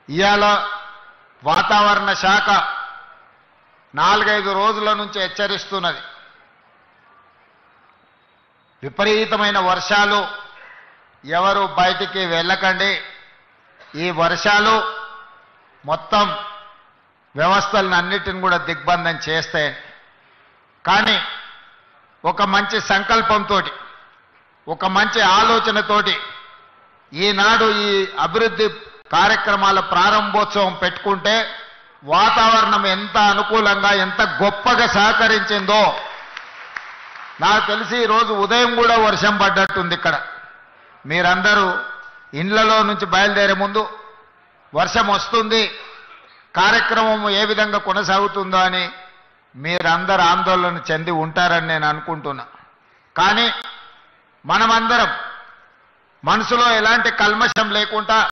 ఇవాళ వాతావరణ శాఖ 4-5 రోజుల నుంచి హెచ్చరిస్తున్నది. విపరీతమైన వర్షాలు, ఎవరు బయటికి వెళ్ళకండి. ఈ వర్షాలు మొత్తం వ్యవస్థలను అన్నిటిని కూడా దిగ్బంధం చేస్తాయి. కానీ ఒక మంచి సంకల్పంతో, ఒక మంచి ఆలోచనతోటి ఈనాడు ఈ అభివృద్ధి కార్యక్రమాల ప్రారంభోత్సవం పెట్టుకుంటే వాతావరణం ఎంత అనుకూలంగా, ఎంత గొప్పగా సహకరించిందో నాకు తెలిసి ఈరోజు ఉదయం కూడా వర్షం పడ్డట్టుంది. ఇక్కడ మీరందరూ ఇండ్లలో నుంచి బయలుదేరే ముందు వర్షం వస్తుంది, కార్యక్రమం ఏ విధంగా కొనసాగుతుందో అని మీరందరూ ఆందోళన చెంది ఉంటారని నేను అనుకుంటున్నా. కానీ మనమందరం మనసులో ఎలాంటి కల్మషం లేకుండా